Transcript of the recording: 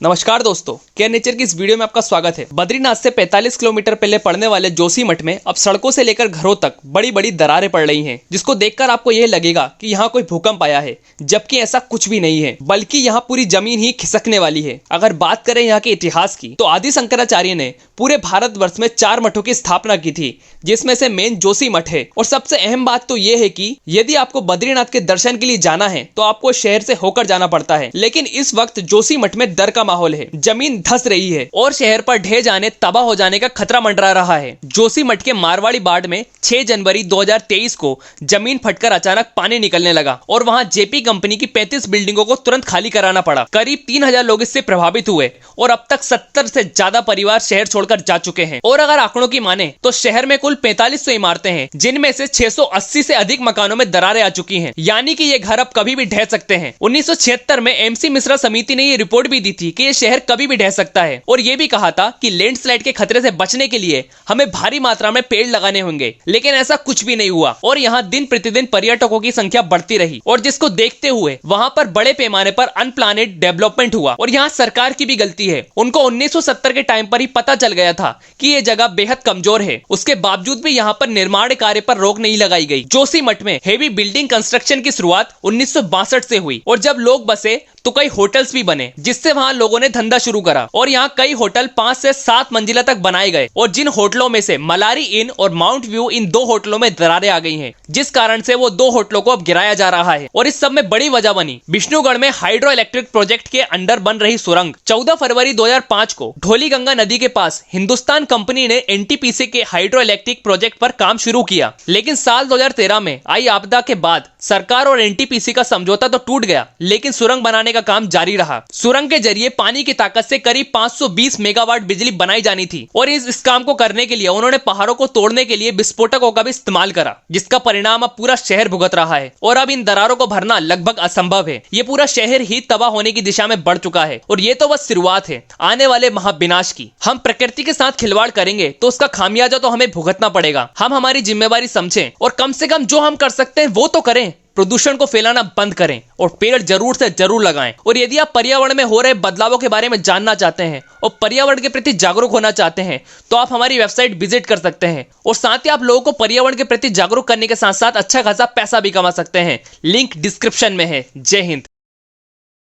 नमस्कार दोस्तों, care nature की इस वीडियो में आपका स्वागत है। बद्रीनाथ से 45 किलोमीटर पहले पड़ने वाले जोशीमठ में अब सड़कों से लेकर घरों तक बड़ी बड़ी दरारें पड़ रही हैं, जिसको देखकर आपको यह लगेगा कि यहाँ कोई भूकंप आया है, जबकि ऐसा कुछ भी नहीं है, बल्कि यहाँ पूरी जमीन ही खिसकने वाली है। अगर बात करें यहाँ के इतिहास की, तो आदि शंकराचार्य ने पूरे भारतवर्ष में 4 मठों की स्थापना की थी, जिसमें से मेन जोशीमठ है। और सबसे अहम बात तो यह है कि यदि आपको बद्रीनाथ के दर्शन के लिए जाना है तो आपको शहर से होकर जाना पड़ता है। लेकिन इस वक्त जोशीमठ में डर का माहौल है, जमीन धंस रही है और शहर पर ढह जाने, तबाह हो जाने का खतरा मंडरा रहा है। जोशीमठ के मारवाड़ी बाड़ में 6 जनवरी 2023 को जमीन फटकर अचानक पानी निकलने लगा और वहां जेपी कंपनी की 35 बिल्डिंगों को तुरंत खाली कराना पड़ा। करीब 3000 लोग इससे प्रभावित हुए और अब तक 70 से ज्यादा परिवार शहर छोड़कर जा चुके हैं। और अगर आंकड़ों की माने तो शहर में कुल 4500 इमारतें हैं, जिनमें से 680 से अधिक मकानों में दरारें आ चुकी हैं, यानी कि ये घर अब कभी भी ढह सकते हैं। 1976 में एमसी मिश्रा समिति ने ये रिपोर्ट भी दी थी कि ये शहर कभी भी ढह सकता है और ये भी कहा था कि लैंडस्लाइड के खतरे से बचने के लिए हमें भारी मात्रा में पेड़ लगाने होंगे। लेकिन ऐसा कुछ भी नहीं हुआ और यहाँ दिन प्रतिदिन पर्यटकों की संख्या बढ़ती रही और जिसको देखते हुए वहां पर बड़े पैमाने पर अनप्लानेड डेवलपमेंट हुआ। और यहाँ सरकार की भी गलती है। उनको 1970 के टाइम पर ही पता चल गया था कि ये जगह बेहद कमजोर है, उसके बावजूद भी यहाँ पर निर्माण कार्य पर रोक नहीं लगाई गई। जोशीमठ में हेवी बिल्डिंग कंस्ट्रक्शन की शुरुआत 1962 से हुई और जब लोग बसे तो कई होटल्स भी बने, जिससे वहां लोगों ने धंधा शुरू करा और यहाँ कई होटल 5 से 7 मंजिला तक बनाए गए। और जिन होटलों में से मलारी इन और माउंट व्यू, इन 2 होटलों में दरारें आ गई हैं, जिस कारण से वो 2 होटलों को अब गिराया जा रहा है। और इस सब में बड़ी वजह बनी विष्णुगढ़ में हाइड्रो इलेक्ट्रिक प्रोजेक्ट के अंडर बन रही सुरंग। 14 फरवरी 2005 को ढोली गंगा नदी के पास हिंदुस्तान कंपनी ने एनटीपीसी के हाइड्रो इलेक्ट्रिक प्रोजेक्ट पर काम शुरू किया। लेकिन साल 2013 में आई आपदा के बाद सरकार और एनटीपीसी का समझौता तो टूट गया, लेकिन सुरंग बनाने का काम जारी रहा। सुरंग के जरिए पानी की ताकत से करीब 520 मेगावाट बिजली बनाई जानी थी और इस काम को करने के लिए उन्होंने पहाड़ों को तोड़ने के लिए विस्फोटकों का भी इस्तेमाल करा, जिसका परिणाम अब पूरा शहर भुगत रहा है। और अब इन दरारों को भरना लगभग असंभव है। ये पूरा शहर ही तबाह होने की दिशा में बढ़ चुका है और ये तो बस शुरुआत है आने वाले महाविनाश की। हम प्रकृति के साथ खिलवाड़ करेंगे तो उसका खामियाजा तो हमें भुगतना पड़ेगा। हम हमारी जिम्मेवारी समझें और कम से कम जो हम कर सकते हैं वो तो करें। प्रदूषण को फैलाना बंद करें और पेड़ जरूर से जरूर लगाएं। और यदि आप पर्यावरण में हो रहे बदलावों के बारे में जानना चाहते हैं और पर्यावरण के प्रति जागरूक होना चाहते हैं तो आप हमारी वेबसाइट विजिट कर सकते हैं और साथ ही आप लोगों को पर्यावरण के प्रति जागरूक करने के साथ साथ अच्छा खासा पैसा भी कमा सकते हैं। लिंक डिस्क्रिप्शन में है। जय हिंद।